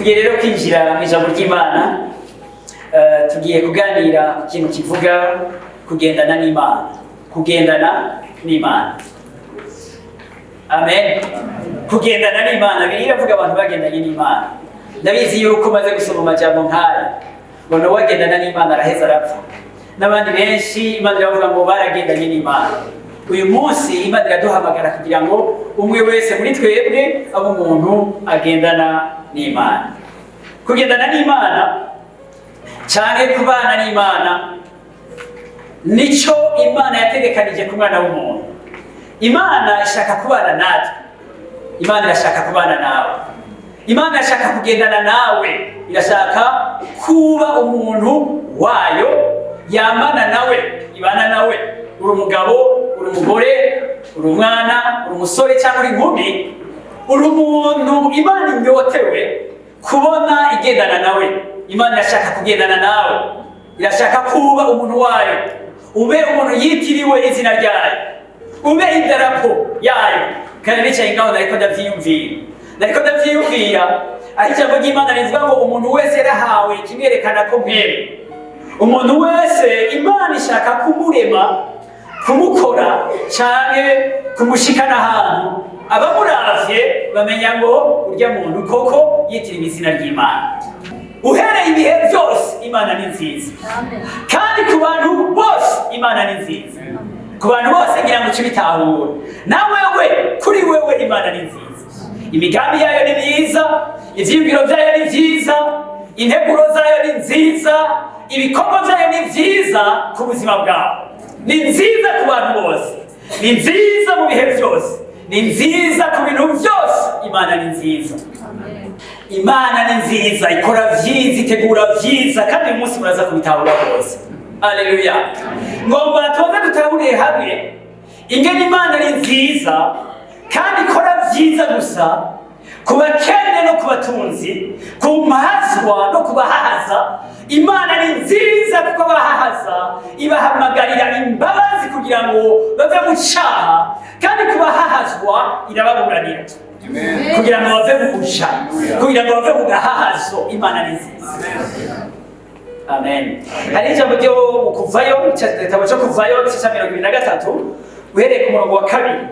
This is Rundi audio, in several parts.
tugiye rero kwinjira mu ijambo ry'Imana. Tugiye kuganira ku kintu kivuga kugendana n'Imana. Kugendana n'Imana. Amen. Kugendana n'Imana biravuga abantu bagendanye n'Imana. Ndabizi yuko umaze gusoma amajambo nk'aya ngo no wagendana n'Imana araheza arapfa. N'abandi benshi Imana iravuga ngo baragendanye n'Imana. Uyu munsi Imana iraduhamagara kugira ngo umwe wese muri twebwe abo umuntu agendana n'Imana. Kugendana n'Imana cyane kubana n'Imana nico Imana yategekanije ku mwana w'umuntu. Imana ishaka kubana natwe. Imana irashaka kubana nawe. Imana irashaka kugendana nawe. Irashaka kuba umuntu wayo, yamana nawe, ibana nawe. Uri umugabo, uri umugore, uri umwana, uri umusore cyangwa uri inkumi, uri umuntu Imana inyotewe kubona igendana nawe. Imana irashaka kugendana nawe. Irashaka kuba umuntu wayo. Ube umuntu yitiriwe izina ryayo. Ube idarapo yayo. Kandi nicaye ngaho nariko ndavyiyumvira. Aho ijambo ry'Imana rivuga ngo umuntu wese yarahawe kimwerekana ko mwere. Umuntu wese Imana ishaka kumurema, kumukora canke kumushikana ahantu abamuravye bamenya ngo urya muntu koko yitiriwe izina ry'Imana. Uhereye ibihe byose Imana ni nziza. Kandi ku bantu bose Imana ni nziza. Ku bantu bose ngira ngo cibitahura. Nawewe kuri wewe Imana ni nziza. Imigambi yayo ni myiza, ivyiyumviro vyayo ni vyiza, integuro zayo ni nziza, ibikorwa vyayo ni vyiza ku buzima bwawe. Ni nziza ku bantu bose. Ni nziza mu bihe byose. Ni nziza ku bintu byose. Imana ni nziza. Imana ni nziza, ikora vyiza, itegura vyiza, kandi uyu munsi muraza kubitahura bose. Haleluya. Ngomba tuze dutahuriye hamwe ingene Imana ni nziza kandi ikora vyiza gusa ku bakene no ku batunzi, ku mahazwa no kubahahaza. Imana ni nziza kuko abahahaza ibahamagarira imbabazi kugira ngo bave mu cyaha, kandi kubahahazwa irababuranira kugira ngo bave mu busha, kugira ngo bave mu gahahazo. Imana ni nziza. Amen. Hari ijambo ryo Kuvayo, igitabo cyo Kuvayo cya 23 uhereye ku murongo wa 2.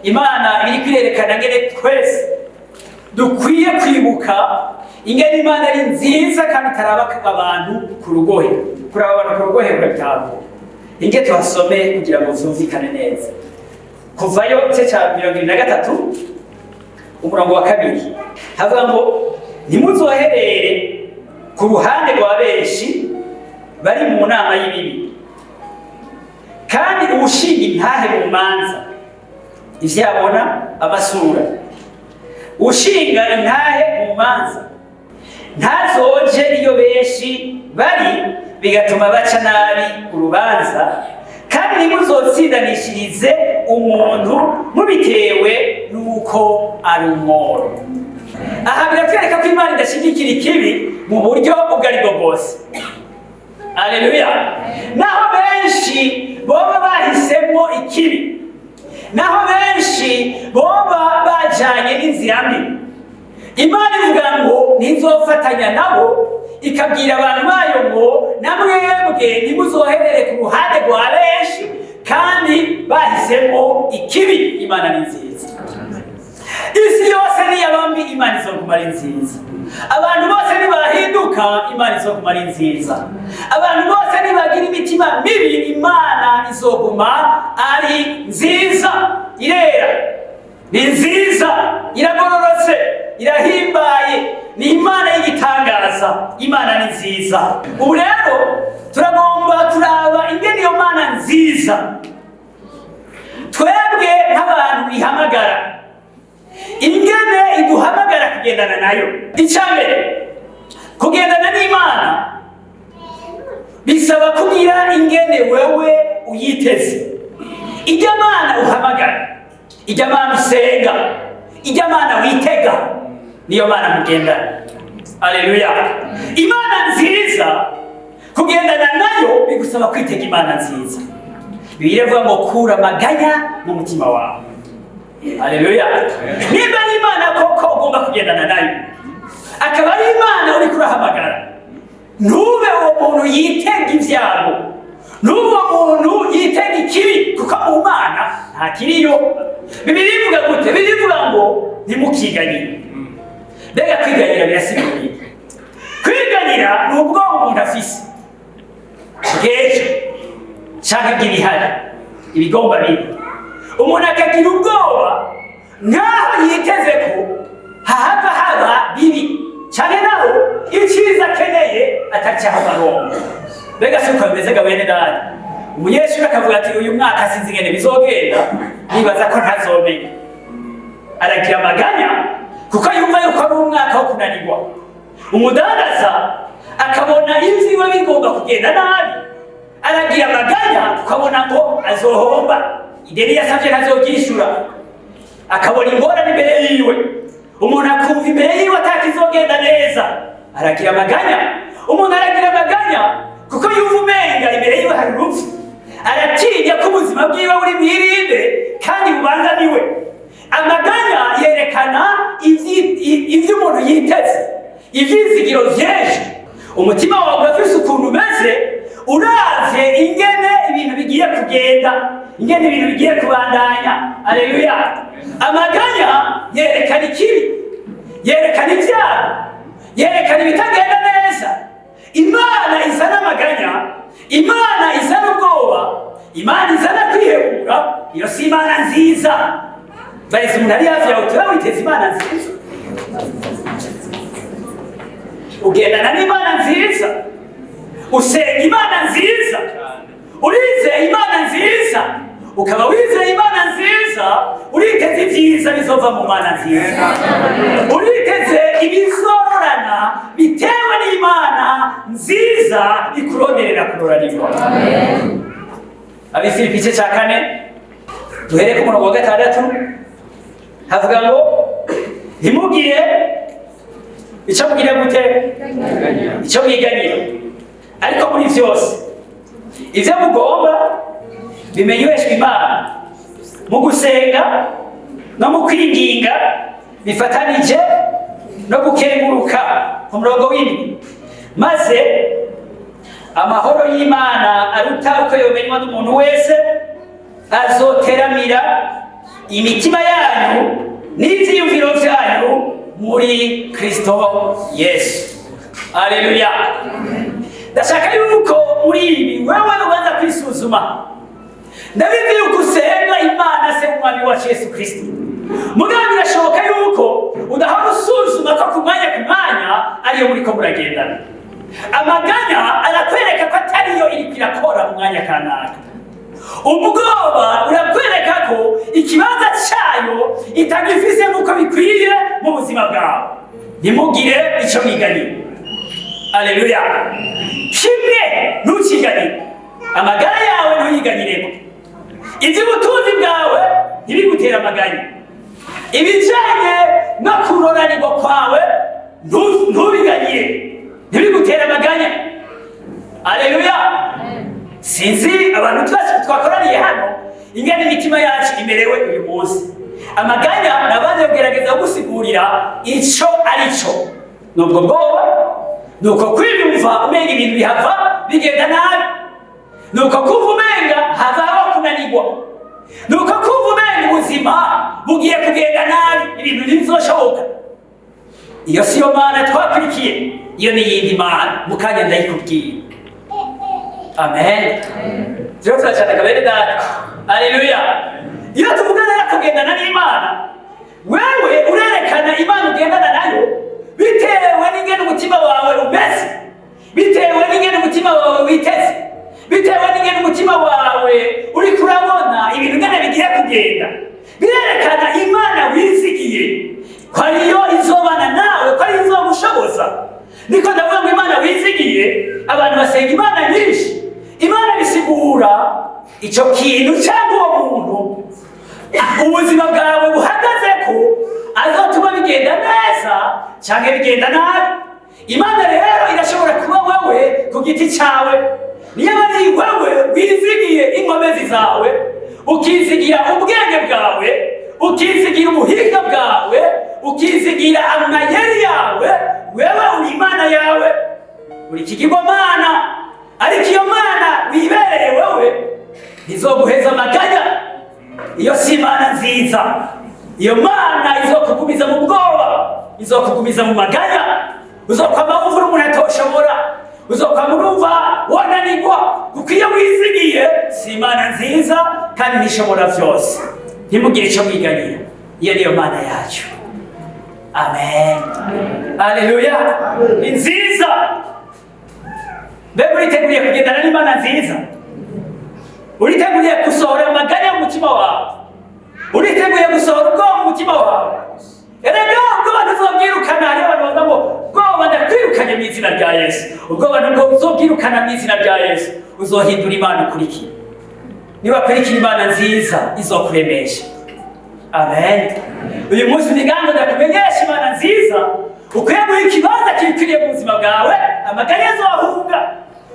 Imana iri kwirerekana ngene twese dukwiye kwibuka ingene Imana ari nziza kandi taraba abantu ku rugohe. Kuraba abantu ku rugohe burataho. Inge tuhasome kugira ngo vyumvikane neza. Kuvayo cya 23 umurongo wa 2 havuga ngo ntimuzoherere ku ruhande rwa benshi bari mu nama y'ibibi, kandi ubushinga intahe mu manza ivyabona amasura. Ushinga intahe mu manza ntazoje iyo benshi bari bigatuma baca nabi urubanza, kandi ntimuzotsindanishirize umuntu mubitewe n'uko ari umworo. Aha biratwereka ko Imana idashigikira ikibi mu buryo ubwo ari bwo bwose. Haleluya. Naho benshi boba bahisemo ikibi, naho benshi boba bajanye n'inzira mbi, Imana ivuga ngo ntizofatanya nabo, ikabwira abantu bayo ngo namwebwe ntimuzoherere ku ruhande rwa benshi kandi bahisemo ikibi. Imana ni nziza. Isi yose niyabambi Imana izoguma ari nziza. Abantu bose nibahinduka Imana izoguma ari nziza. Abantu bose nibagira imitima mibi Imana izoguma ari nziza. Irera, ni nziza, iragororotse, irahimbaye, ni Imana y'igitangaza. Imana ni nziza. Ubu rero turagomba turaba ingene iyo Mana nziza twebwe nk'abantu ihamagara, ingene iduhamagara kugendana nayo. Icyambere, kugendana n'Imana bisaba kugira ingene wewe uyiteze. Ijya Mana uhamagara, ijya Mana usenga, ijya Mana witega, niyo Mana mugendana. Haleluya. Imana nziza kugendana nayo bigusaba kwitega Imana nziza. Birevuga ngo kura amaganya mu mutima wawe. Haleluya. Niba Imana koko ugomba kugendana nayo, akaba ari Imana uri kurahamagara. Ntube uwo muntu yitega ibyago, ntube uwo muntu yitega ikibi, kuko mu Mana nta kiriyo. Bibiliya ivuga gute? Bibiliya ivuga ngo ntimukiganyire. Mbega kwiganyira birasiguye. Kwiganyira ni ubwoba umuntu afise bw'ejo cyangwa bw'ibihari ibigomba bibi. Umuntu akagira ubwoba nkaho yiteze ko hahava haba bibi, cyane naho icyiza akeneye atacyahabaronka. Mbega si uko bimeze ga bene data? Umunyeshuri akavuga ati uyu mwaka sinzi ingene bizogenda, nibaza ko ntazomenya. Aragira amaganya kuko yumva yuko ari umwaka wo kunanirwa. Umudandaza akabona ibyiwe bigomba kugenda nabi, aragira amaganya tukabona ngo azohomba, ideni yasavye ntazoryishura, akabona ingorane imbere yiwe. Umuntu akumva imbere yiwe atakizogenda neza, aragira amaganya. Umuntu aragira amaganya kuko yumva umenga imbere yiwe hari urupfu, aratinya ko ubuzima bwiwe buri mwirinde kandi bubangamiwe. Amaganya yerekana ivyo umuntu yiteze, ivyizigiro vyinshi. Umutima wawe urafise ukuntu umeze uravye ingene ibintu bigiye kugenda, ingene ibintu bigiye kubandanya. Aleluya. Amaganya yerekana ikibi, yerekana ibyago, yerekana ibitagenda neza. Imana izana amaganya, Imana izana ubwoba, Imana izana kwihebura. Iyo si Imana nziza. Barize umuntu ari hafi yawe tuba witeze Imana nziza. Ugendana n'Imana nziza, usenga Imana nziza, urizeye Imana nziza, ukaba wizeye Imana nziza, uriteze ibyiza bizova mu Mana nziza, uriteze ibizororana bitewe n'Imana nziza ikuronderera kuroranirwa. Abifilipi igice cya 4 duhere ku murongo wa 6 havuga ngo ntimugire icyo mugire gute, icyo mwiganyira, ariko muri vyose ivyo mugomba bimenyeshwe Imana mu gusenga no mu kwinginga bifatanije no gukenguruka. Ku murongo w'indwi, maze amahoro y'Imana aruta uko yomenywa n'umuntu wese azoteramira imitima yanyu n'ivyiyumviro vyanyu muri Kristo Yesu. Aleluya. Ndashaka yuko muri ibi wewe ubanza kwisuzuma. Ndabizi yuko usenga Imana se umwami wa Yesu Kristo. Mugabo birashoboka yuko udahora usuzuma ko ku mwanya ariyo muriko muragendana. Amaganya arakwereka ko atariyo iri kirakora mu mwanya kanaka. Ubwoba urakwereka ko ikibanza cyayo itagifise nk'uko bikwiye mu buzima bwawe. Ntimugire icyo mwiganyira. Aleluya. Kimwe ntukiganyire, amagara yawe ntuyiganyiremo. Iby'ubutunzi bwawe ntibigutera amaganya. Ibijyanye no kuroranirwa kwawe ntubiganyire, ntibigutera amaganya. Aleluya. Sinzi abantu twese twakoraniye hano ingene imitima yacu imerewe uyu munsi. Amaganya nabanje kugerageza gusigurira icyo ari cyo. Nubwo bwoba, nuko kwiyumva umenga ibintu bihava bigenda nabi, nuko kumva umenga havaho kunanirwa, nuko kumva umenga ubuzima bugiye kugenda nabi, ibintu ntibizoshoboka. Iyo siyo Mana twakurikiye, iyo ni yindi Mana mukanya ndayikubwira. Amen. Zero turashaka bene data. Aleluya. Iyo tuvugana kugendana n'Imana, wewe urerekana Imana ugendana nayo bitewe n'ingene umutima wawe umeze, bitewe n'ingene umutima wawe witeze, bitewe n'ingene umutima wawe uri kurabona ibintu ngene bigiye kugenda. Birerekana Imana wizigiye ko ariyo izobana nawe, ko ariyo izogushoboza. Niko ndavuga ngo Imana wizigiye, abantu basenga Imana nyinshi. Imana bisigura icyo kintu cyangwa uwo muntu ubuzima bwawe buhagaze ko azotuma bigenda neza cyangwa bigenda nabi. Imana rero irashobora kuba wewe ku giti cyawe, niyo ari wewe wizigiye inkomezi zawe, ukizigira ubwenge bwawe, ukizigira ubuhinga bwawe, ukizigira amayeri yawe, wewe uri imana yawe, uri ikigirwamana, ariko iyo mana wibereye wewe izoguheza amaganya. Iyo si imana nziza. Iyo mana izokugumiza mu bwoba, izokugumiza mu maganya, uzokwama wumva umuntu atoshobora, uzokwama urumva wananirwa, kuko iyo wizigiye si imana nziza kandi ntishobora byose. Ntimugire icyo mwiganyira, iyo niyo mana yacu. Amen. Haleluya. Ni nziza. Mbega uriteguye kugendana n'imana nziza? Uriteguye gusohora amaganya mu mutima wawe? Uriteguye gusohora ubwoba mu mutima wawe? Erega ubwoba ntuzobwirukana. Hariyo abantu bavuga ngo ubwoba ndakwirukanye mu izina rya Yesu. Ubwoba ntabwo uzobwirukana mu izina rya Yesu. Uzohindura imana ukurikira. Niba kurikira imana nziza izokuremesha. Amen. Uyu munsi ndigango ndakumenyesha imana nziza. Ukwiye guha ikibanza kikwiriye mu buzima bwawe, amaganya azohunga.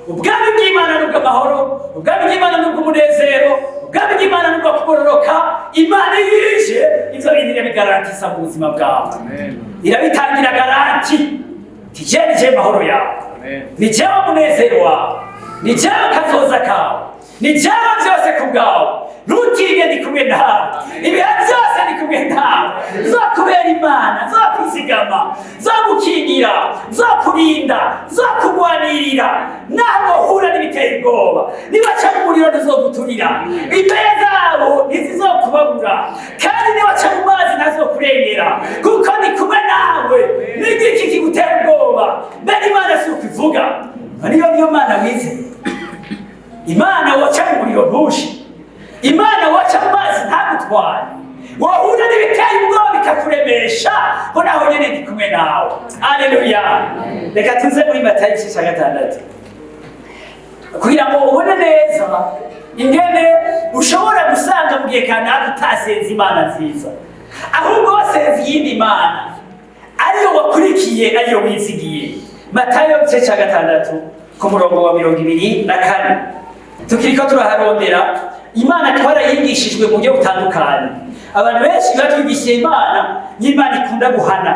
Ubwami bw'Imana nubwo amahoro, ubwami bw'Imana nubwo umunezero, ubwami bw'Imana nubwo kugororoka. Imana yije ivyo bintu irabigarantisa mu buzima bwawe. Irabitangira garanti. Tijeni je mahoro yawe, ni jewe umunezero wawe, ni jewe kazoza kawe, ni jewe vyose ku bwawe. Ntutinye ndi kumwe nawe, ibihe byose ndi kumwe nawe. Nzokubera imana, nzokwizigama, nzogukingira, nzokurinda, nzokugwanirira. Naho uhura n'ibiteye ubwoba, nibaca mu muriro ntizoguturira, imbere zabo ntizizokubabura, kandi nibaca mu mazi ntazokurengera, kuko ndi kumwe nawe. N'igiki kigutera ubwoba? Mbere imana si uko ivuga. Niyo mana wize. Imana woca mu muriro ntushe, imana woca mu mazi ntagutware, wahura n'ibiteye ubwoba bikakuremesha, ngo naho nyene ndi kumwe nawe. Haleluya. Reka tuze muri Matayo 6:6 kugira ngo ubone neza ingene ushobora gusanga mu gihe kanaka utasenze imana nziza, ahubwo wasenze iyindi mana ariyo wakurikiye, ariyo wizigiye. Matayo 6:6 ku murongo wa 24. Tukiriko turaharondera imana twarayigishijwe mu buryo butandukanye. Abantu benshi batwigishiye imana y'imana ikunda guhana,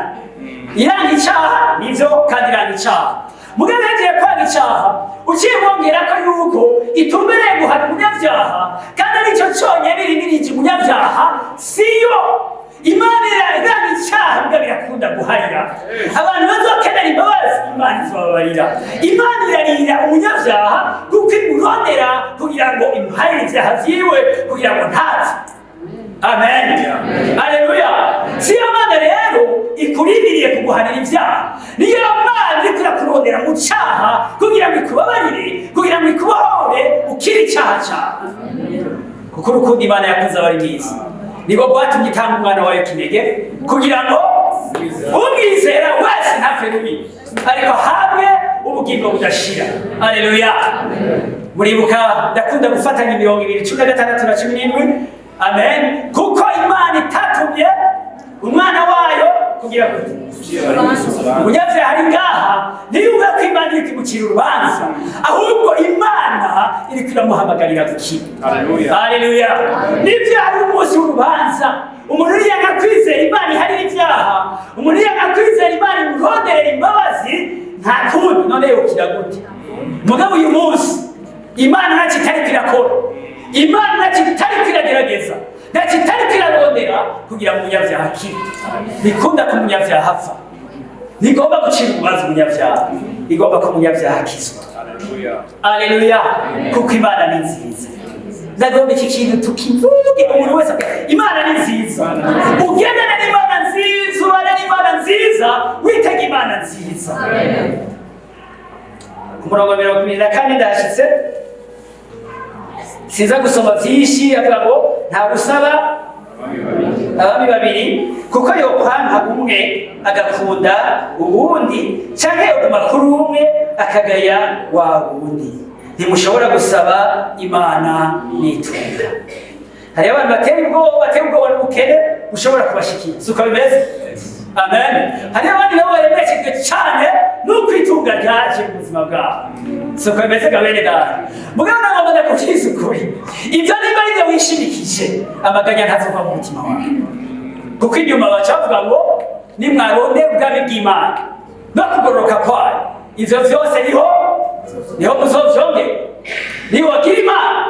iranga icyaha nivyo, kandi iranga icyaha. Mugabe yagiye kwanga icyaha, uciye mwongera ko yuko itumbereye guhana umunyabyaha, kandi aricyo cyonyine irimirije umunyabyaha, siyo. Imana iranga icyaha, mugabe irakunda guharira. Abantu bazokenera imbabazi, imana izobabarira. Imana irarira umunyabyaha kuko imurondera kugira ngo imuharire ibyaha vyiwe, kugira ngo ntapfe. Amen. Haleluya. Siyo mana rero ikurindiriye kuguhanira ibyaha, niyo mana iriko irakurondera mu cyaha kugira ngo ikubabarire, kugira ngo ikubohore ukiri icyaha cyawe. Kuko urukundo imana yakunze abari mwiza, nibwo rwatumye itanga umwana wayo kinege, kugira ngo umwizera wese ntapfe rubi, ariko hamwe ubugingo budashira. Haleluya. Muribuka ndakunda gufatanya imirongo 2:16 na 17. Amen. Kuko imana itatumye umwana wayo kugira ngo umunyabyaha ari ngaha ntiyumve ko imana iri kumucira urubanza, ahubwo imana iri kuramuhamagarira gukira. Haleluya. Nibyo ari umunsi w'urubanza. Umuntu yanga kwizera imana iharira ibyaha, umuntu yanga kwizera imana imuronderera imbabazi, nta kundi none yokira gute? Mugabo uyu munsi imana ntacyo itari kwirakora, imana ntacyo itari kwiragerageza, ntacyo itari kwirarondera kugira ngo umunyabyaha akire. Bikunda ko umunyabyaha apfa, ntigomba gucira urubanza umunyabyaha, igomba ko umunyabyaha akizwa. Haleluya. Kuko imana ni nziza. Ndagomba iki kintu tukivuge, umuntu wese imana ni nziza. Ugendana n'imana nziza, ubana n'imana nziza, witega imana nziza. Ku murongo wa 24 ndashitse, siza gusoma vyinshi, avuga ngo nta gusaba abami babiri, kuko yokwanga umwe agakunda uwundi, canke yoguma kuri umwe akagaya wa wundi. Ntimushobora gusaba imana n'itunga. Hariyo abantu batera ubwoba n'ubukene bushobora kubashikira, si uko bimeze? Amen. Hariyo abandi nabo baremeshejwe cyane n'uko itunga ryaje mu buzima bwabo, si uko bimeze ga bene data. Mugabo nagomba ndakubwiza ukuri, ibyo niba ari byo wishimikije, amaganya ntazova mu mutima wawe, kuko inyuma baca bavuga ngo nimwarondera ubwami bw'Imana no kugororoka kwayo. Ivyo vyose niho muzovyongera. Niwagira Imana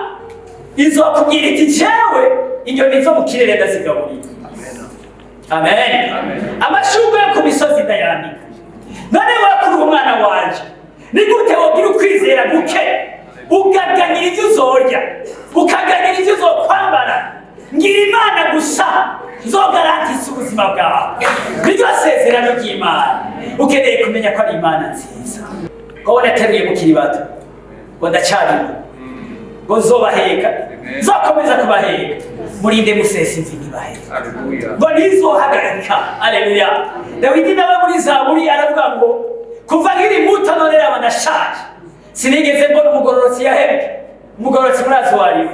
izokubwira iti jewe inyoni zo mu kirere ndazigaburira. Amen. Amashurwe yo ku misozi ndayandika. None wakuri umwana wanje, ni gute wogira ukwizera guke ukaganyira ivyo uzorya, ukaganyira ivyo uzokwambara? Ngira Imana gusa zogarantisa ubuzima bwawe. Niryo sezerano ry'Imana. Ukeneye kumenya ko ari Imana nziza. Ngo nateruye mukiri bato, ngo ndacarimo, ngo nzobaheka, nzokomeza kubaheka, murinde musesa imvi ntibaheka, ngo ntizohagarika. Aleluya. Dawidi nawe muri Zaburi aravuga ngo kuva nkiri muto none raba ndashaje, sinigeze mbona umugororotsi yahebwe. Umugororotsi murazi wariwe.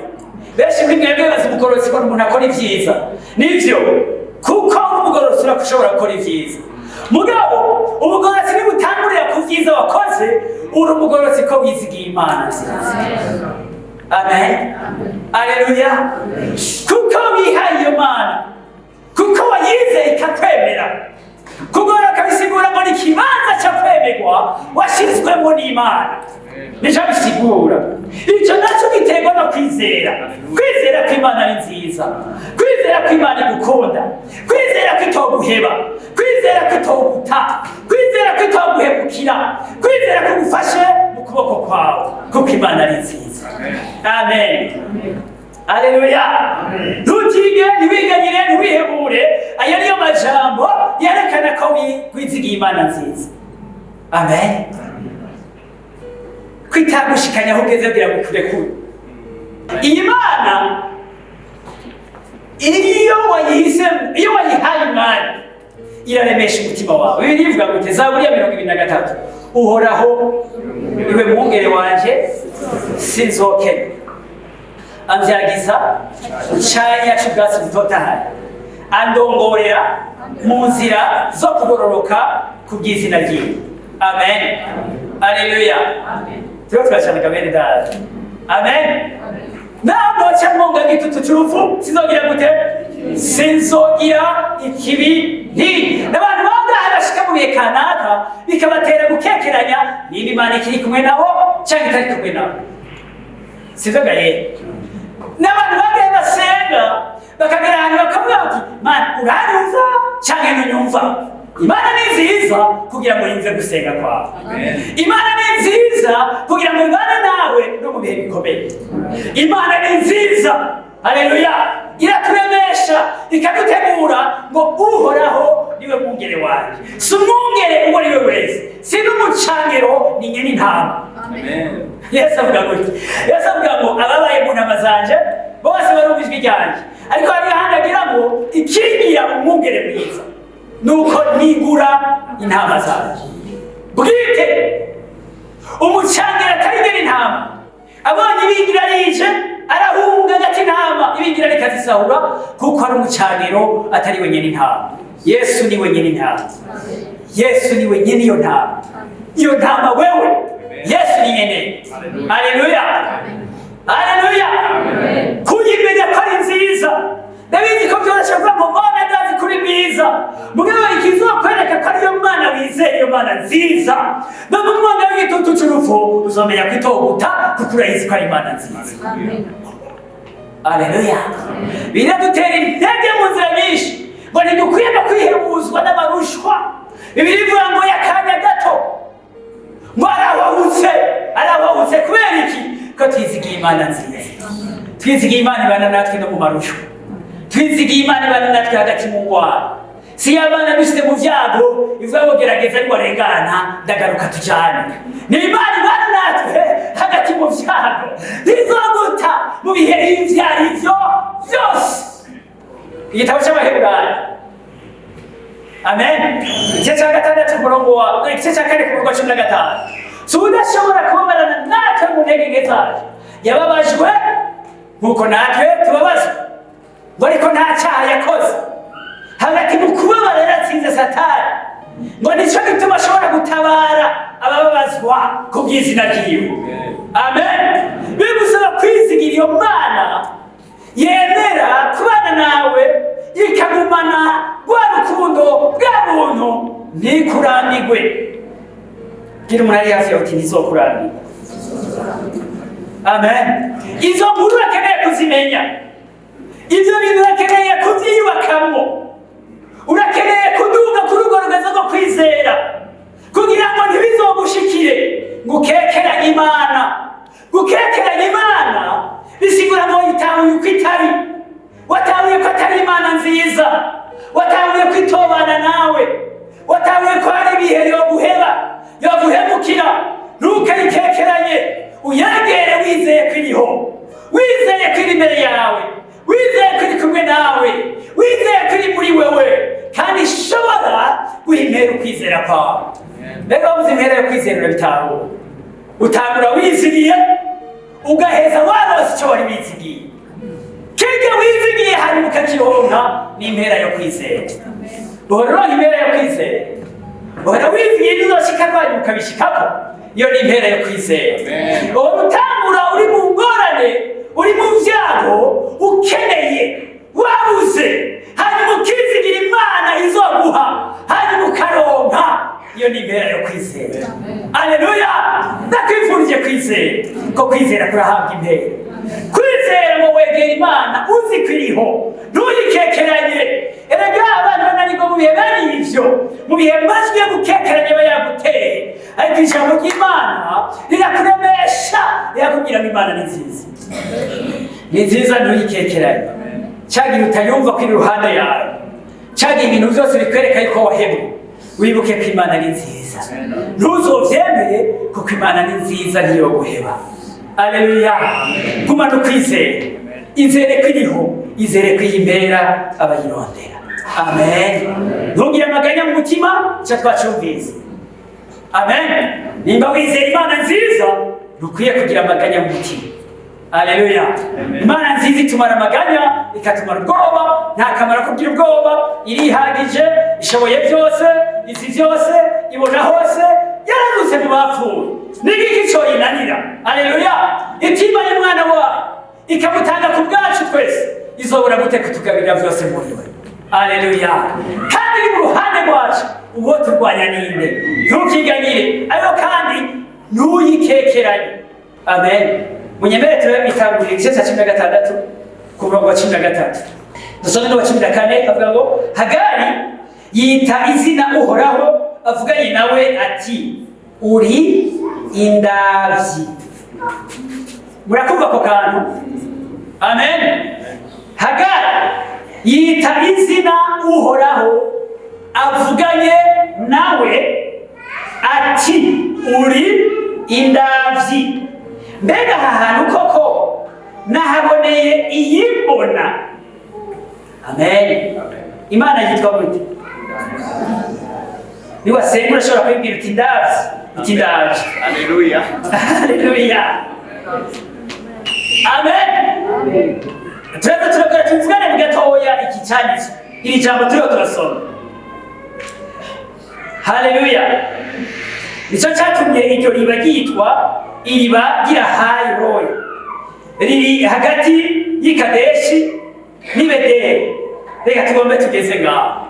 Benshi muri mwebwe bazi umugororotsi ko umuntu akora ibyiza. Nivyo, kuko umugororotsi urashobora gukora ibyiza. Mugabo umugororotsi nibutangurira ku byiza wakoze, uri umugororotsi ko wizigiye Imana nziza. Amen. Aleluya. Kuko wihaye iyo Mana, kuko wayizeye ikakwemera. Kugororoka bisigura ngo ni ikibanza cyo kwemerwa washyizwemo n'Imana. Nico bisigura. Icyo nacyo giterwa no kwizera. Kwizera ko Imana ari nziza, kwizera ko Imana igukunda, kwizera ko itoguheba, kwizera ko itoguta, kwizera ko itoguhemukira, kwizera ko igufashe mu kuboko kwawe, kuko Imana ari nziza. Amen. Aleluya. Ntutige, ntiwiganyire, ntiwihebure. Ayo niyo majambo yerekana ko wizigiye Imana nziza. Amen. Kwitagushikanya aho ugeze kugira ngo ukurekure. Iyi Mana iyo wayihaye umwanya iraremesha umutima wawe. Bibiliya ivuga ngo Zaburi ya 23, Uhoraho niwe mwungere wanje sinzokena, ambyagiza canya c'ubwatsi butotahaye, andongorera mu nzira zo kugororoka kubw'izina ryiwe. Amen. Aleluya. Turashaka bene dada. Amen. Ntabwo cyamwonga gitutu cy'urupfu sinzogira gute? Sinzogira ikibi nti. N'abantu bangahe bashika mu bihe kanaka bikabatera gukekeranya niba Imana ikiri kumwe nabo cyangwa itari kumwe nabo. Sizogaye. N'abantu bangahe basenga bakagera ahantu bakavuga bati Mana uranyumva cyangwa ntunyumva? Imana ni nziza kugira ngo yumve gusenga kwawe. Imana ni nziza kugira ngo ibane nawe no mu bihe bikomeye. Imana ni nziza. Haleluya. Iraturemesha ikadutegura ngo Uhoraho niwe mwungere wanje. Si umwungere uwo ari we wese, si n'umucangero, ni nyene intama. Amen. Yesu avuga gutya. Yesu avuga ngo ababaye mu ntama zanje bose barumva ijwi ryanje, ariko hari ahandi agira ngo ikingira umwungere mwiza nuko nigura intama zanje bwite. Umucangero atari nyene intama, abonye ibingira rije arahunga agati intama, ibingira rikazisahura, kuko ari umucangero atari we nyene intama. Yesu ni we nyene intama. Yesu ni we nyene iyo ntama. Iyo ntama wewe, Yesu ni nyene. Haleluya. Haleluya. Kuyimenya ko ari nziza. Ndabizi ko byoroshye kuvuga ngo Mana ndazi kuri mwiza, mugabo ikizokwereka ko ariyo Mana wizeye, iyo Mana nziza, no mu mwanga w'igitutu cy'urupfu uzomenya ko itoguta, kuko urayizi ko ari Imana nziza. Aleluya. Biradutera intege mu nzira nyinshi ngo ntidukwiye no kwihebuzwa n'amarushwa. Bibiliya ivuga ngo y'akanya gato ngo arabahutse kubera iki? Ko twizigiye Imana nziza. Twizigiye Imana ibana natwe no mu marushwa, twizigiye Imana ibana natwe hagati mu ngwara. Si Imana dushyize mu vyago ivuga ngo gerageza ariko arengana ndagaruka tujyane. Ni Imana ibana natwe hagati mu vyago, ntizoguta mu bihe ivyo arivyo vyose. Igitabo c'Abaheburayo, amen, igice ca 6 umurongo wa igice ca 4 ku murongo wa 15. Si udashobora kubabarana natwe mu ntege nke zacu, yababajwe nk'uko natwe tubabazwa, ngo ariko nta cyaha yakoze. Hagati mu kubabara yaratsinze Satani, ngo nicyo gituma ashobora gutabara abababazwa ku bw'izina ryiwe. Amen. Bigusaba kwizigira iyo Mana yemera kubana nawe, ikagumana rwa rukundo bwa buntu, ntikurambirwe. bwira umuntu ari hafi yawe uti ntizokurangira. Amen. Izo nkuru urakeneye kuzimenya, ivyo bintu urakeneye kuvyiyubakamwo, urakeneye kuduga ku rugo rugeze rwo kwizera kugira ngo ntibizogushikire ngo ukekeranye Imana. Gukekeranya Imana bisigura ngo witahuye uko itari, watahuye ko atari Imana nziza, watahuye ko itobana nawe, watahuye ko hari ibihe yoguhemukira. Ntukayikekeranye, uyegere wizeye ko iriho, wizeye ko iri imbere yawe, wizeye ko iri kumwe nawe, wizeye ko iri muri wewe kandi ishobora guha impera ukwizera kwawe. Mbega wabuze impera yo kwizera urabitahura. Utangura wizigiye ugaheza warose icyo wari wizigiye. Kirya wizigiye hanyuma ukakironka ni impera yo kwizera. Uhora impera yo kwizera, uhora wizigiye bizoshika hanyuma ukabishikako, iyo ni impera yo kwizera. Uhora utangura uri mu ngorane, uri mu vyago, ukeneye, wabuze, hanyuma ukizigira Imana izoguha, hanyuma ukaronka, iyo ni impera yo kwizera. Aleluya! Ndakwifurije kwizera, ko kwizera kurahabwa impera. Kwizera ngo wegera Imana uzi ko iriho, ntuyikekeranye. Erega abantu bananirwa mu bihe bene ivyo, mu bihe amajwi yo gukekeranya aba yaguteye, ariko ijambo ry'Imana rirakuremesha, rirakubwira ngo Imana ni nziza. Ni nziza, ntuyikekeranye. Cyagihe utayumva ko iri iruhande yawe, cyagihe ibintu byose bikwereka yuko wahebwe, wibuke ko Imana ni nziza. Ntuzovyemere kuko Imana ni nziza, ntiyo guheba. Aleluya! Gumana ukwizera, izere ko iriho, izere ko iyi impera abayirondera. Amen. Ntugire amaganya mu mutima, icyo twacumvise. Amen. Nimba wizera Imana nziza, ntukwiye kugira amaganya mu mutima. Aleluya! Imana nziza itumara amaganya, ikatumara ubwoba. Nta kamaro kugira ubwoba, irihagije, ishoboye byose, izi byose, ibona hose, yaradutse mu bapfuye. Nigiki cyo yinanira? Aleluya! Itima y'Umwana wawe ikamutanga ku bwacu twese, izobura gute kutugabira byose muri we. Aleluya! Kandi ni mu ruhande rwacu, uwo turwanya ninde? Ntukiganyire, ariko kandi ntuyikekeranye. Amen. Munyemere turebe Itanguriro igice cya 16 ku murongo wa 13. Dusome no wa 14 avuga ngo Hagari yita izina Uhoraho, avuganye nawe ati uri indavyi. Murakumva ko kantu? Amen. Hagari yita izina Uhoraho, avuganye nawe ati uri indavyi. Mbega aha hantu koko nahaboneye iyimbona. Amen. Imana yitwa gute? Niwasenga urashobora kwibwira uti ndavyi, uti ndavyi. Haleluya. Haleluya. Amen. Turagora tuvugane mu gatoya iki cyanditswe, iri jambo turiho turasoma. Haleluya. Nicyo cyatumye iryo riba ryitwa iriba ry'Ahayi Royi, riri hagati y'Ikadeshi n'i Beteli. Reka tugombe tugeze ngaho.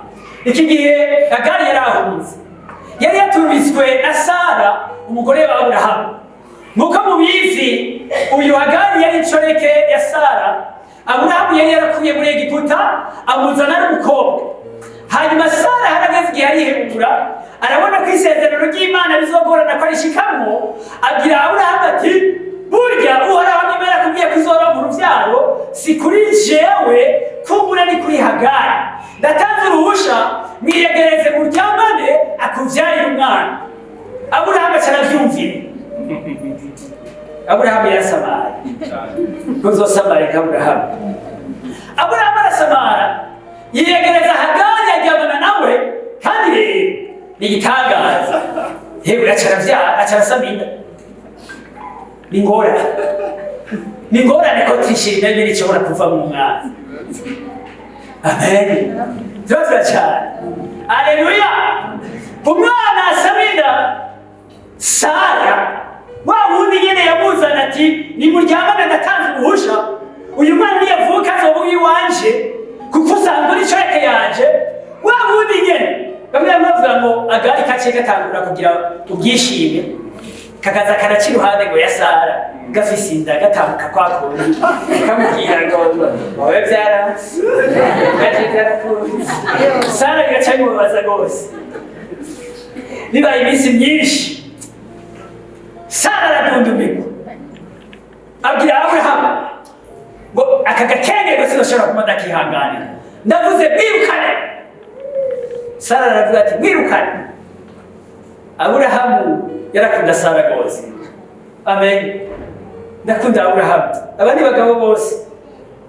Iki gihe Hagari yarahunze, yari yatumitswe na Sara umugore wa Aburahamu. Nk'uko mubizi, uyu Hagari yari inshoreke ya Sara. Aburahamu yari yarakuye muri Egiputa, amuzana n'umukobwa. Hanyuma Sara harageze igihe arihebura, arabona ko isezerano ry'Imana rizogorana ko arishikamwo, abwira Aburahamu ati burya Uhoraho niba yarakubwiye ko uzoronka uruvyaro, si kuri jewe, kumbura ni kuri Hagari. Ndatanze uruhusha, mwiyegereze muryamane akuvyarire umwana. Aburahamu aravyumvira. Aburahamu yarasamara. Ntuzosamare nka Aburahamu. Aburahamu arasamara, yiyegereza Hagari, aryamana nawe, kandi rero ni igitangaza. Hewe acaravyara, acarasama inda. Ni ngorane ko twishimye n'ibiri ishobora kuva mu mwana. Amen. Turazira cyane. Aleluya. Umwana asama inda, Sara wa wundi nyene yamuzana ati nimuryamane, ndatanze uruhusha, uyu mwana niyavuka azoba uwiwanje kuko usanga uri inshoreke yanje. Wa wundi nyene bamwe bavuga ngo Hagari gace gatangura kugira ubwishime kakaza karaca iruhande ngo ya Sara gafise inda gatambuka kwa kundi kamubwira ngo wowe byaranse gaje byarakunze Sara gaca bimubaza rwose bibaye iminsi myinshi Sara aradundumirwa abwira Aburahamu ngo aka gakenge ngo sinashobora kuba ndakihanganira ndavuze mwirukane Sara aravuga ati mwirukane Aburahamu yarakunda Sara rwose amen ndakunda Aburahamu abandi bagabo bose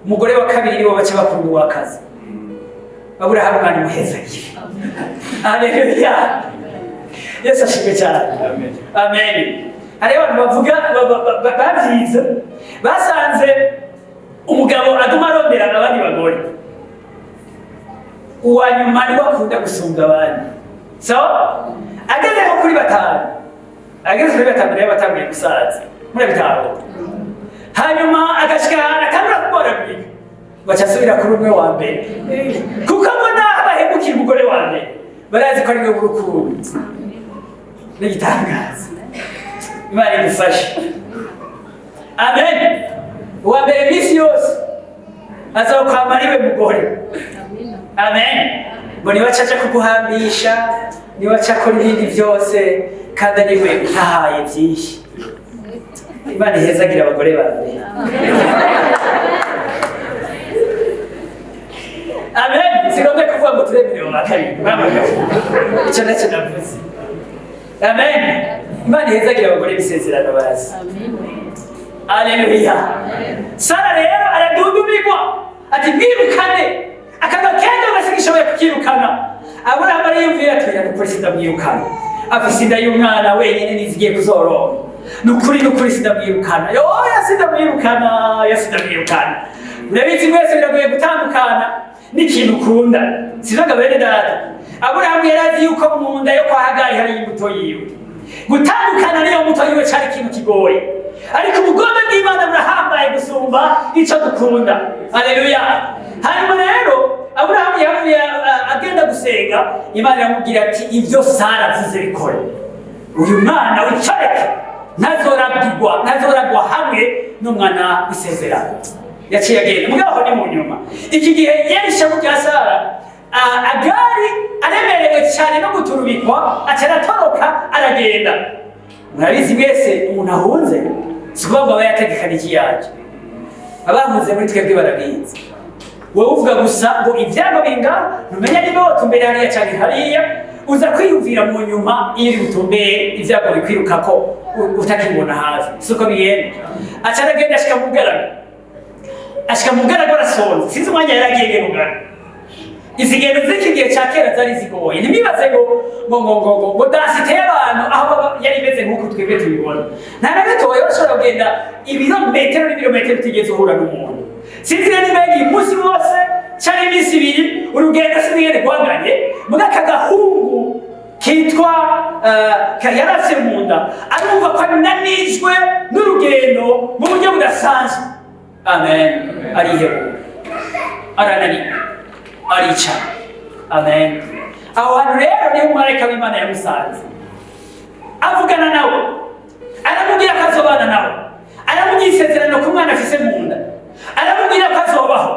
umugore wa kabiri nibo baca bakunda uwakazi Aburahamu kandi muhezagiye haleluya Yesu ashimwe cyane amen hari abantu bavuga babyize basanze umugabo aduma arondera abandi bagore uwa nyuma niwe akunda gusumba abandi so ageze nko kuri batanu rero batangiye gusaza muri bitabo hanyuma agashika akabura kuboragurika baca asubira kuri umwe wa mbere kuko mbona bahemukira umugore wa mbere barazi ko ari we w'urukundo n'igitangaza Imana idufashe amen uwa mbere iminsi yose azokwama ari we mugore amen ngo niwe aca aja kuguhambisha niwe aca akora ibindi byose kandi ari we utahaye byinshi Imana ihezagira abagore bawe amen sigombe kuvuga ngo turemerewe bakabiri icyo nacyo navuze amen Imana ihezagira abagore b'isezerano bazi haleluya Sara rero aradundumirwa ati mwirukane aka gakenge gasigishoboye kukirukana Aburahamu ariyumvira ati yakukuri sindamwirukana afise inda y'umwana wenyine nizigiye kuzoronka nukuri sindamwirukana sindamwirukana murabizi mwese biragoye gutandukana n'ikintu ukunda sinaga bene data Aburahamu yarazi yuko mu nda yo kwa Hagari hari imbuto yiwe gutandukana niyo mbuto yiwe cyari ikintu kigoye ariko ubugombe bw'Imana burahambaye gusumba icyo dukunda haleluya hanyuma rero Aburahamu yavuye agenda gusenga Imana iramubwira ati ibyo Sara avuze bikore uyu mwana wicareke ntazoragwa hamwe n'umwana w'isezerano yaciye agenda mugabo ni mu nyuma iki gihe yerisha mu bya Sara Agari aremerewe cyane no guturubikwa acaratoroka aragenda murabizi mwese umuntu ahunze sikuvuga ngo aba yategekana iki yaje abahunze muri twebwe barabizi wowe uvuga gusa ngo ibyago binga ntumenya niba watumbere hariya cyane hariya uza kwiyumvira mu nyuma iyo uri butumbere ibyago bikwiruka ko utakibona hafi siko bigenda aca aragenda ashika mu bwarago arasonze sinzi umwanya yaragiye mugana izi ngendo z'iki gihe cya kera zari zigoye ntibibaze ngo dasite y'abantu aho yari imeze nk'uko twebwe tubibona nta na gatoya bashobora kugenda ibirometero n'ibirometero utigeze uhura n'umuntu sinzi rero niba yagiye umunsi wose cyangwa iminsi ibiri urugendo sinigende guhagaranye muri aka gahungu kitwa yarafye mu nda arumva ko ananijwe n'urugendo mu buryo budasanzwe amen arihebura arananirwa arica amen aho hantu rero niho umumarayika w'Imana yamusanze avugana nawe aramubwira ko azobana nawe aramubwira isezerano ko umwana afise mu nda aramubwira ko azobaho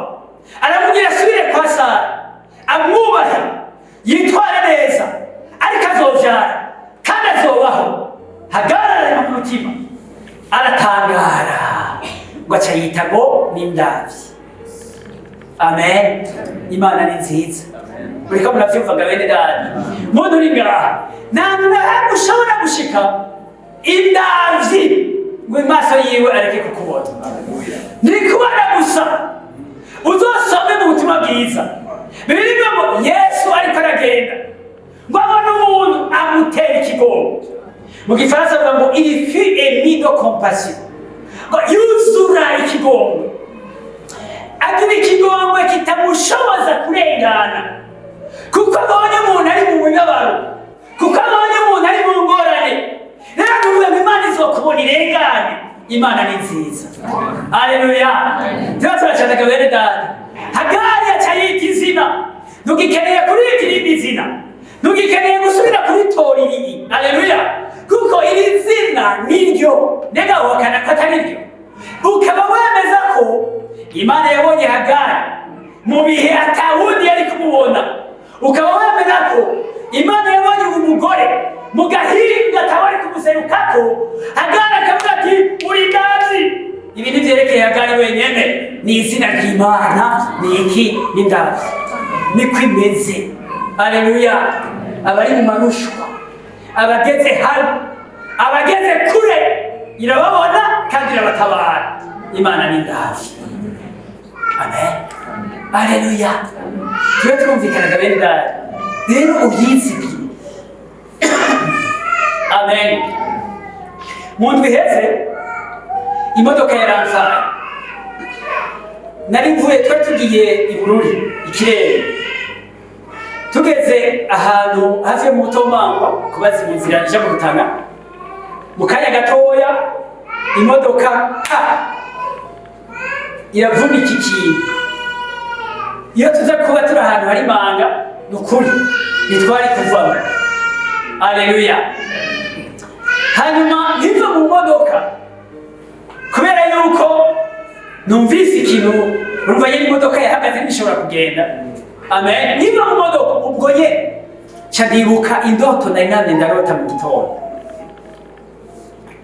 aramubwira asubire kwa Sara amwubahe yitware neza ariko azovyara kandi azobaho hagarara mu mutima aratangara ngo aca yita ngo n'indavyi amen Imana ni nziza uriko muravyumvaga bene data muntu uri ngaha nta ushobora gushika indavyi ngo amaso yiwe areke kukubona ndikubona gusa uzosome mu butumwa bwiza bibiliya ngo Yesu ariko aragenda ngo abone umuntu amutera ikigongo mu gifaransa bavuga ngo il fut ému de compassion ngo yuzura ikigongo agira ikigongwe kitamushoboza kurengana kuko abonye umuntu ari mu mubabaro kuko abonye umuntu ari mu ngorane rero nuvuga ngo Imana izokubona irengane Imana ni nziza haleluya turashaka bene data Hagari aca yita izina ntugikeneye kurita irindi zina ntugikeneye gusubira kuritora iri. Haleluya. Kuko iri zina niryo nega wakana ko atari ryo, ukaba wemeza ko Imana yabonye Hagari mu bihe atawundi yari kumubona, ukaba wemeza ko Imana yabonye umugore mu gahinga atawari kumuserukako, Hagari akavuga ati uri ndazi. Ibi nivyerekeye Hagari wenyene, ni izina ry'Imana, ni iki? Ni ndazi, niko imeze. Haleluya. Abari mu marushwa, abageze hano, abageze kure, irababona kandi irabatabara. Imana ni ndazi. Amen. Haleluya. Tuyo twumvikanaga bene data, rero ubyizigire. Amen. Mu ndwi iheze imodoka yaransaye, nari mvuye, twari tugiye i Bururi ikirere, tugeze ahantu hafi yo mu Butomangwa kubaza inzira ija mu Rutana, mu kanya gatoya imodoka iravunika ikintu. Iyo tuza kuba turi ahantu hari manga, nukuri nitwari kuvamo. Haleluya. Hanyuma nkiva mu modoka, kubera yuko numvise ikintu, urumva nyine imodoka yahagaze ntishobora kugenda. Amen. Niba mu modoka ubwo ye cadibuka indoto nari namye ndarota mu gitondo.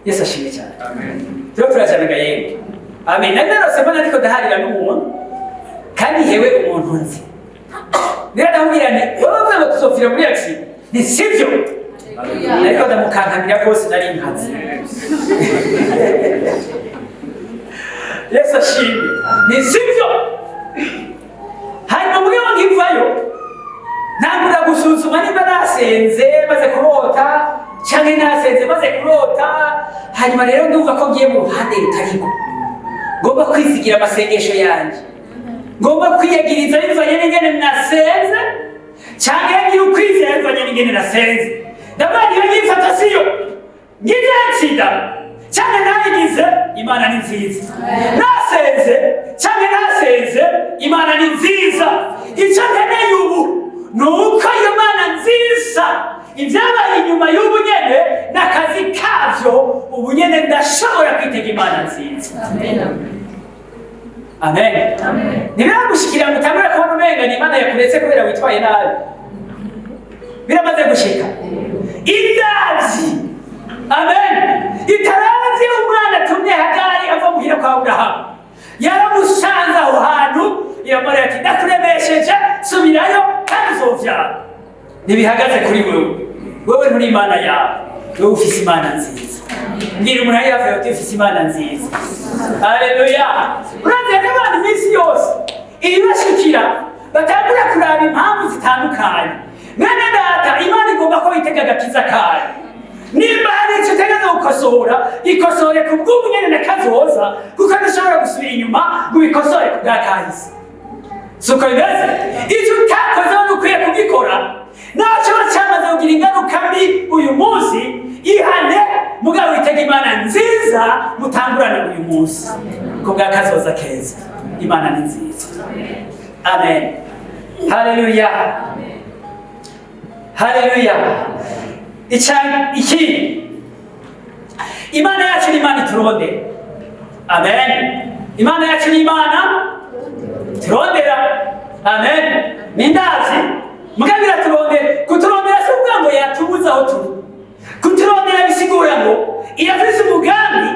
Yesu ashimwe cyane. Amen. Turo turajanaga yego. Amen. Nandarose mbona ariko ndaharira n'umuntu, kandi hewe umuntu nzi. Ndamubwira nti wowe ngo tuzopfira muri accident. Ni sivyo. Ariko ndamukankamira rwose nari nkazi. Yesu ashimwe. Ni sivyo. Hanyuma mugabo nkivayo ntangura gusuzuma niba nasenze maze kurota canke nasenze maze kurota. Hanyuma rero ndumva ko ngiye mu ruhande rutariko, ngomba kwizigira amasengesho yanje, ngomba kwiyagiriza bivanye n'ingene nasenze canke ngira ukwizera bivanye n'ingene nasenze. Ndabona iyo nyifata siyo ngize accident canke nayigize, Imana ni nziza. Nasenze canke nasenze, Imana ni nziza. Icyo nkeneye ubu nuko iyo Mana nziza ibyabaye inyuma y'ubu nyene n'akazi kavyo, ubu nyene ndashobora kwitega Imana nziza. Amen. Amen. Amen. Nibiragushikira mutangura kubona umenga ni Imana yakuretse kubera witwaye nabi. Biramaze gushika. Indazi. Amen. Itarazi umwana tumye Hagari ava muhira kwa Aburahamu, yaramusanze aho hantu, iramubwira ati ndakuremesheje, subirayo kandi uzovyara. Ntibihagaze kuri wewe, wewe nturi Imana yawe, wewe ufise Imana nziza. Mbwira umuntu ari hafi yawe uti ufise Imana nziza. Haleluya. Urazi n'abantu iminsi yose ibibashikira batangura kuraba impamvu zitandukanye. Mwene data, Imana igomba ko yitega agakiza kayo. Nimba hari icyo utegeza gukosora, ikosore ku bw'ubu nyene na kazoza, kuko ntishobora gusubira inyuma ngo ubikosore ku bwa kahise. Suko bimeze? Icyo utakoze wari ukwiye kugikora, naco cyamaze kugira ingaruka mbi uyu munsi, ihane mugabo witega Imana nziza mutangurana uyu munsi ku bwa kazoza keza. Imana ni nziza. Amen. Haleluya. Haleluya. Iki Imana yacu ni Imana iturondera. Amen. Imana yacu ni Imana turondera. Amen. Nindazi mugabira turondera. Kuturondera si ukuvuga ngo yatubuza aho turi. Kuturondera bisigura ngo irafise umugambi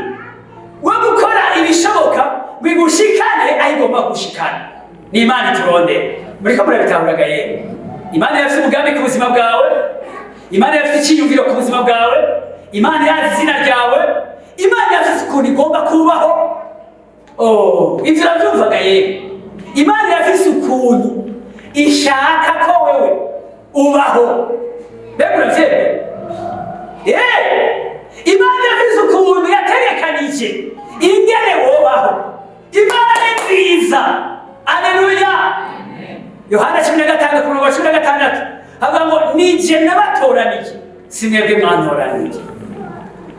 wo gukora ibishoboka bigushikane aho igomba gushikana. Ni Imana iturondera. Muriko murabitahuraga yego. Imana yafise umugambi ku buzima bwawe, Imana yafise icyiyumviro ku buzima bwawe, Imana yazi izina ryawe, Imana yafise ukuntu igomba kubaho. Ivyo uravyumvaga yego. Imana yafise ukuntu ishaka ko wewe ubaho. Mbega uravyemera? Imana yafise ukuntu yategekanije ingene wobaho. Imana ni nziza. Haleluya. Yohana 15:16 havuga ngo nije nabatoranije, si mwebwe mwantoranije.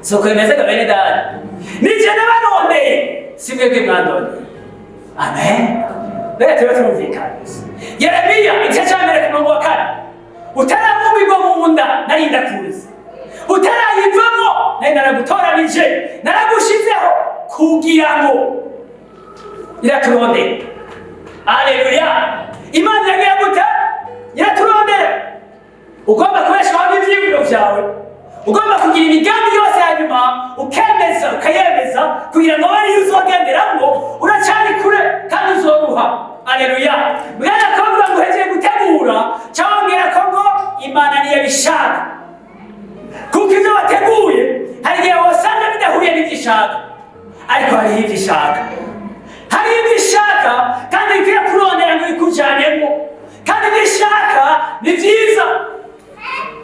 Soko imeze ga bene dada, nije nabarondeye, si mwebwe mwandondeye. Amen. Reka turumvikana. Yeremiya 1:4 utaramu utarabubirwa mu nda nari ndakuzi, utarayivamo nari naragutoranije, naragushizeho kugira ngo iraturondera. Haleluya! Imana iragira gute? Iraturondera. Ugomba kubeshaho n'ivyiyumviro vyawe, ugomba kugira imigambi yose, hanyuma ukayemeza kugira ngo bari uzogenderamwo uracari kure kandi uzoruha. Haleluya! Bwana akavuga ngo uhejeje gutegura, cyangwa ko ngo Imana niyo bishaka, kuko ivyo wateguye hari igihe wasanga bidahuye n'ivyo ishaka, ariko hariho ivyo ishaka, hariho ivyo ishaka kandi bikwiye kurondera ngo bikujanemo, kandi ivyo ishaka ni vyiza.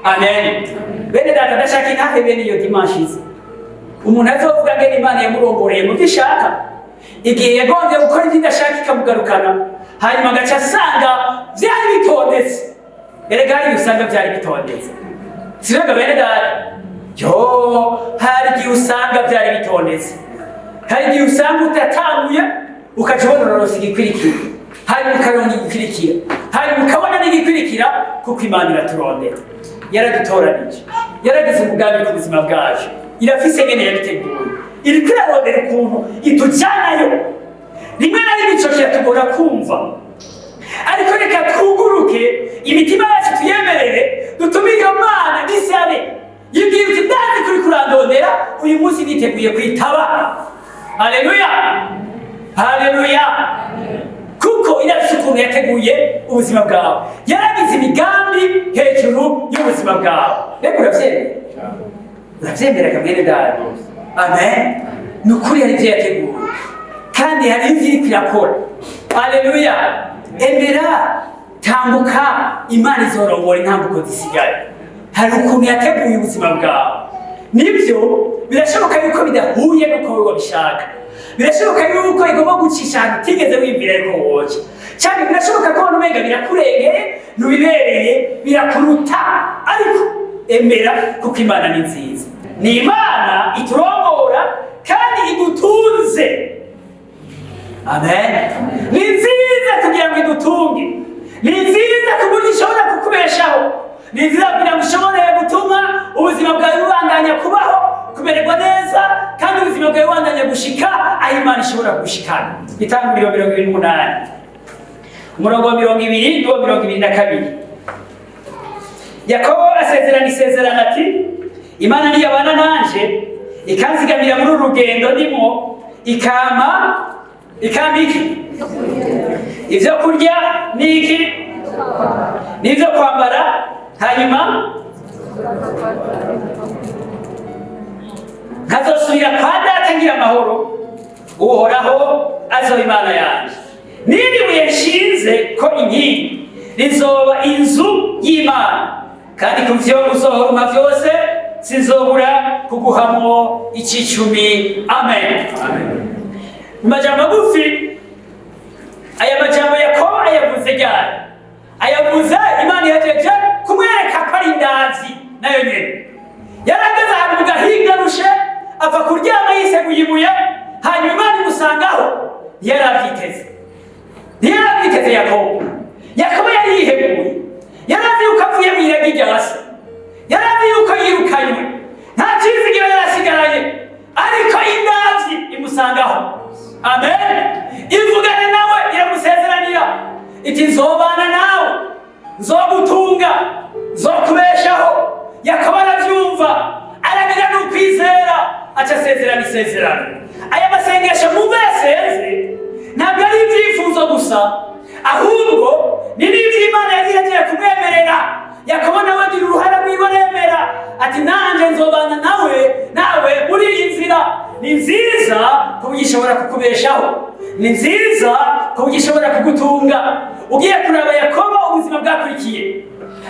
Amen. Bene data, ndashaka intahe bene iyo dimanche izi umuntu azovuga ngene Imana yamurongoreye mu vyo ishaka, igihe yagombye gukora ivyo idashaka ikamugarukana, hanyuma agaca asanga vyari bitondetse. Erega hari usanga vyari bitondetse, sibega bene data? Hari igihe usanga vyari bitondetse, hari igihe usanga utatanguye ukaca ubona uronse igikwirikira, hanyuma ukaronka igikwirikira, hanyuma ukabona n'igikwirikira, kuko Imana iraturondera, yaradutoranije, yaragize umugambi ku buzima bwacu, irafise ngene yabiteguye, iriko irarondera ukuntu itujanayo. Rimwe na rimwe ico kiratugora kumva, ariko reka twuguruke imitima yacu tuyemerere, dutume iyo Mana nisabe yibwira uti ndazi kuri kurandondera, uyu munsi niteguye kwitaba. Haleluya! Haleluya! Kuko irafise ukuntu yateguye ubuzima bwawe, yaragize imigambi hejuru y'ubuzima bwawe. Reka uravyemera? Uravyemera kamwene dada? Amen. Nukuri hari ivyo yateguye kandi hari ivyo iriko irakora. Haleluya! Emera, tambuka, Imana izorongora intambuko zisigaye. Hari ukuntu yateguye ubuzima bwawe. Nibyo birashoboka yuko bidahuye nuko wowe wabishaka, birashoboka yuko igomba gucisha ahantu utigeze wiyumvira ariko woca, cyane birashoboka ko umenga birakurengeye, nubibereye, birakuruta, ariko emera kuko Imana ni nziza. Ni Imana iturongora kandi idutunze. Amen. Ni nziza kugira ngo idutunge, ni nziza kuburyo ishobora kukubeshaho, ni nziza kugira ngo ishobore gutuma ubuzima bwawe bubandanya kubaho, kumererwa neza, kandi ubuzima bwawe bubandanya gushika aho Imana ishobora gushikana. Itanguriro 28 umurongo wa 20 n'uwa 22. Yakobo asezerana isezerano ati, Imana niyabana nanje ikanzigamira muri uru rugendo ndimo, ikampa iki? Ivyo kurya n'iki? N'ivyo kwambara, hanyuma nkazosubira kwa data ngira amahoro, Uhoraho azoba Imana yanje. N'ibuye nshinze ko inkingi rizoba inzu y'Imana, kandi ku vyo uzohoruma vyose sinzobura kuguhamwo icicumi. Amen. Amen. Majambo magufi, aya majambo Yakobo ayavuze ryari? Ayavuze Imana yajeje kumwereka ko ari ndazi nayo nyene. Yarageze ahantu mu gahinga rushe, ava kuryama yiseguye ibuye, hanyuma Imana imusangaho. Ntiyaravyiteze Yakobo. Yakobo yari yihebuye, yarazi yuko avuye mw'iragi rya se, yarazi yuko yirukanywe, nta cizigiro yarasigaranye, ariko indavyi imusangaho. Amen. Ivugana nawe, iramusezeranira iti nzobana nawe, nzogutunga, nzokubeshaho. Yakobo aravyumva, aragira n'ukwizera, aca asezerana isezerano. Aya masengesho mumva yasenze ntabwo ari ivyifuzo gusa, ahubwo ni n'ivyo Imana yari yagiye kumwemerera. Yakobo nawe agira uruhara rw'ibonemera ati nanje nzobana nawe muri iyi nzira. Ni nziza kuburyo ishobora kukubeshaho, ni nziza kuburyo ishobora kugutunga. Ugiye kuraba Yakobo ubuzima bwakurikiye,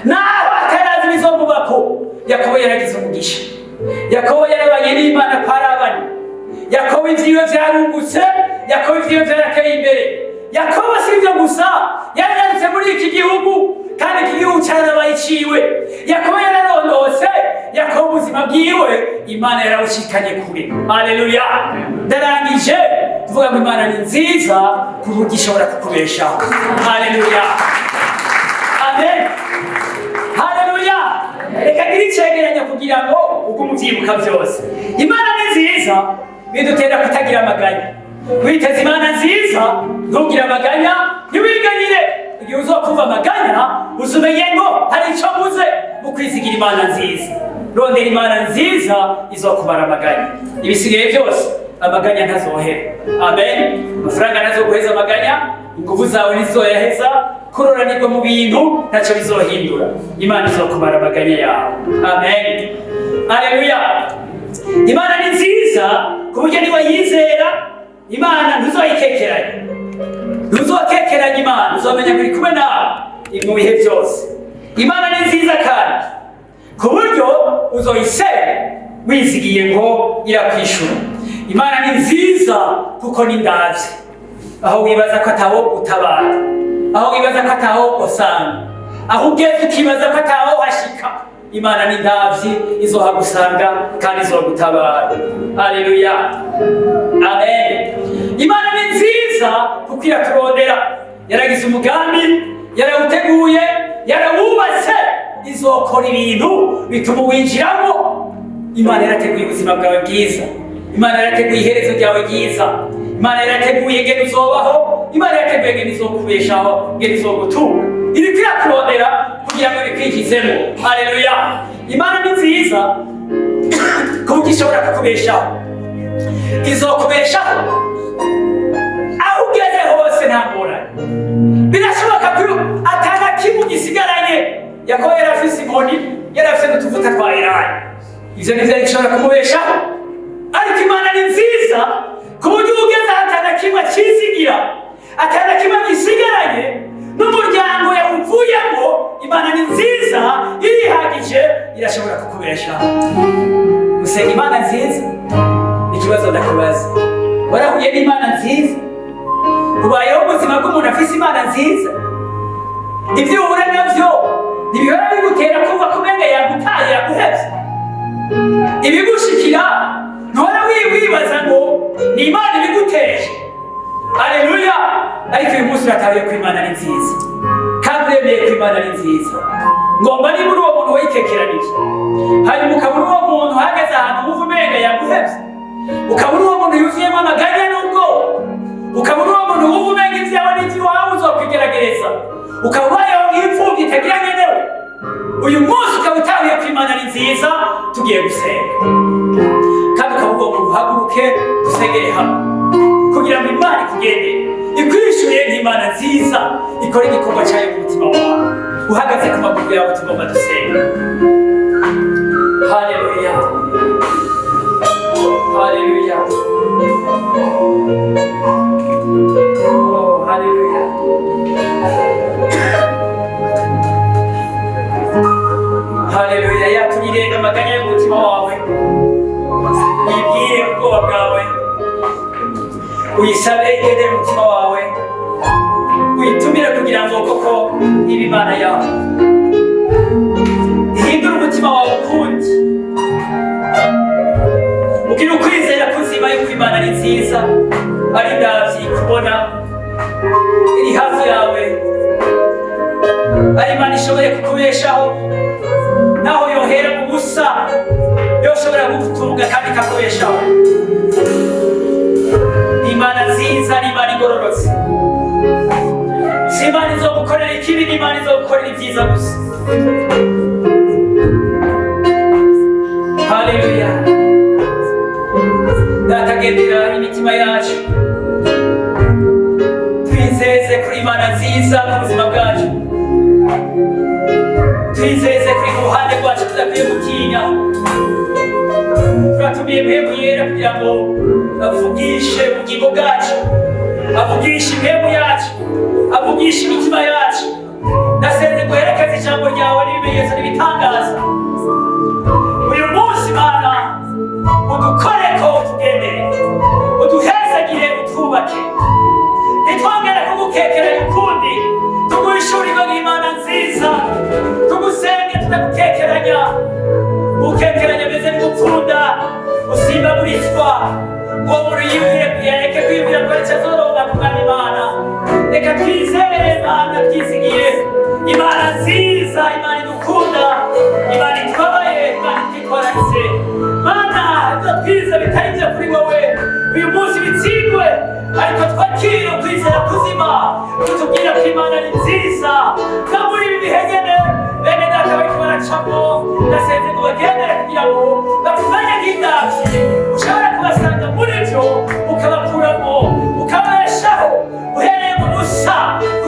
naho atarazi bizomubako, Yakobo yaragize umugisha. Yakobo yarabanye n'Imana kwa arabanye. Yakobo ivyiwe vyarungutse, Yakobo ivyiwe vyarateye imbere. Yakobo si ivyo gusa, yararutse muri iki gihugu, kandi iki gihugu cyarabaye iciwe. Yakobo yararondose, Yakobo ubuzima bwiwe Imana yarabushikanye kure. Haleluya. Ndarangije tuvuga ngo Imana ni nziza kuburyo ishobora kukubeshaho. Haleluya. Amen. Haleluya. kugira ngo ugume uvyibuka vyose. Imana ni nziza bidutera kutagira amaganya. Witeze Imana nziza ntugire amaganya, ntiwiganyire. Igihe uzokumva amaganya uzumenye ngo hari ico muze mu kwizigira Imana nziza. Rondera Imana nziza izokubara amaganya. Ibisigaye byose amaganya ntazohera. Amen. Amafaranga ntazoguheza amaganya, inguvu zawe ntizoyaheza, kuroranirwa mu bintu ntacyo bizohindura. Imana izokubara amaganya yawe. Amen. Haleluya. Imana ni nziza ku buryo niba yizera Imana ntuzoyikekeranya. Ntuzokekeranya Imana, uzomenya kuri kumwe nawe mu bihe byose. Imana ni nziza kandi ku buryo uzoyisera wizigiye ngo irakwishura. Imana ni nziza kuko ni ndavye. Aho wibaza ko ataho utabara, aho wibaza ko ataho usanga, aho ugeze ukibaza ko ataho hashika, Imana ni ndavye izohagusanga kandi izogutabara. Haleluya. Amen. Imana ni nziza kuko iraturondera. Yaragize umugambi, yarawuteguye, yarawubatse, izokora ibintu bituma winjiramo. Imana yarateguye ubuzima bwawe bwiza. Imana yarateguye iherezo ryawe ryiza. Imana yarateguye ingene uzobaho. Imana yarateguye ingene izokubeshaho, ingene izogutunga. Iriko irakurondera kugira ngo bikwigizemo. Haleluya. Imana ni nziza kuko ishobora kukubeshaho. Izokubeshaho aho ugeze hose nta ngorane. Birashoboka ko atana kimwe gisigaranye. Yakobo yari afise inkoni, yari afise n'utuvuta twa elayo. Ivyo nivyo bishobora kumubeshaho. Ariko Imana ni nziza ku buryo ugeze atana kimwe cizigira, atana kimwe gisigaranye, n'umuryango yawuvuyemo. Imana ni nziza, irihagije, irashobora kukubeshaho. Gusenga Imana nziza ikibazo ndakubaza, warahuye n'Imana nziza? Ubayeho ubuzima bw'umuntu afise Imana nziza? Ibyo uhura navyo ntibihora bigutera kumva ko umenga yagutaye, yaguhevye? Ibigushikira ntuhora wibaza ngo ni Imana ibiguteje? Haleluya. Ariko uyu munsi uratahuye ko Imana ni nziza kandi uremeye ko Imana ni nziza. Ngomba niba uri uwo muntu wayikekeranije, hanyuma ukabura uwo muntu uhagaze ahantu wumva umenga yaguhevye, ukabura uwo muntu yuzuyemo amaganya n'ubwoba, ukabura uwo muntu wumva umenga ivyawe n'ivy'iwawe uzokwigerageza, ukaba ubayeho nk'imfuvyi itagira nkenewe. Uyu munsi ukaba utahuye ko Imana ni nziza, tugiye gusenga kandi ukaba ugomba guhaguruke dusengere hamwe kugira ngo Imana ikugendere, ikwishuye nk'Imana nziza ikora igikorwa cyayo mu mutima wawe. Uhagaze ku maguru yawe tugomba dusenga. Haleluya. Haleluya. Oh, haleluya. Haleluya. Yatugirire amaganya y'umutima wawe, uyibwire ubwoba bwawe, uyisabe igendere mu mutima wawe, uyitumire kugira ngo koko ibe Imana yawe. Ihindure umutima wawe ukundi, ugire ukwizera kuzima yuko Imana ni nziza, ari ndavyi kubona, iri hafi yawe, ari Imana ishoboye kukubeshaho. Naho yohera mu busa yoshobora kugutunga kandi ikakubeshaho. Imana nziza ni Imana igororotse. Si Imana izogukorera ikibi, ni Imana izogukorera ibyiza gusa. Haleluya. Datagendera imitima yacu, twizeze kuri Imana nziza ku buzima bwacu, twizeze kuri ku ruhande rwacu tudakwiye gutinya. Turatumiye impemu yera kugira ngo avugishe ubugingo bwacu, avugishe impemu yacu, avugishe imitima yacu. Ndasenze guherekeza ijambo ryawe n'ibimenyetso n'ibitangaza. Uyu munsi Mana udukoreko, utugendere, uduhezagire, utwubake. Nitwongere kugukekeranya ukundi, tuguhishurirwe nk'Imana nziza, tugusenge tutagukekeranya. Ukekeranya meze n'ugupfunda, usimbagurizwa, ngo umuntu yareke kwibwira ko aricyo azoronka ku Mwami Imana. Reka twizere Imana, twizigiye Imana nziza, Imana idukunda, Imana itwaye, Imana Imana ni nziza no muri ibi bihe nyene bene data bariko baracamo ndasenze ngo bagendere kugira ngo bafanye nk'indavyi ushobora kubasanga muri vyo ukabakuramo ukababeshaho uhereye mu busa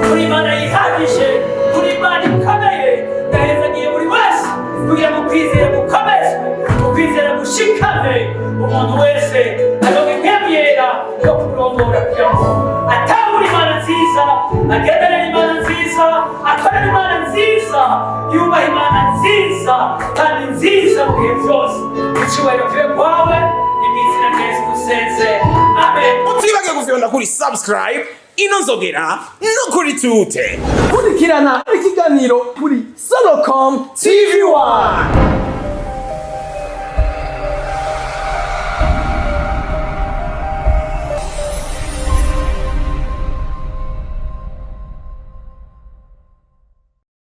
kuri Imana yihagije kuri Imana ikomeye ndahezagiye buri wese kugira ngo kwizera gukomezwe ukwizera gushikame umuntu wese aronke kwemyera no kurongora kugira ngo atahura Imana nziza agendane n'Imana nziza akorera Imana nziza yubaha Imana nziza kandi nziza mu bihe byose icyubahiro kibe kwawe imizina Yesu dusenze amen. Utibage gufyonda kuri subscribe inonzogera no kuri tute kurikirana ikiganiro kuri Solocom TV1.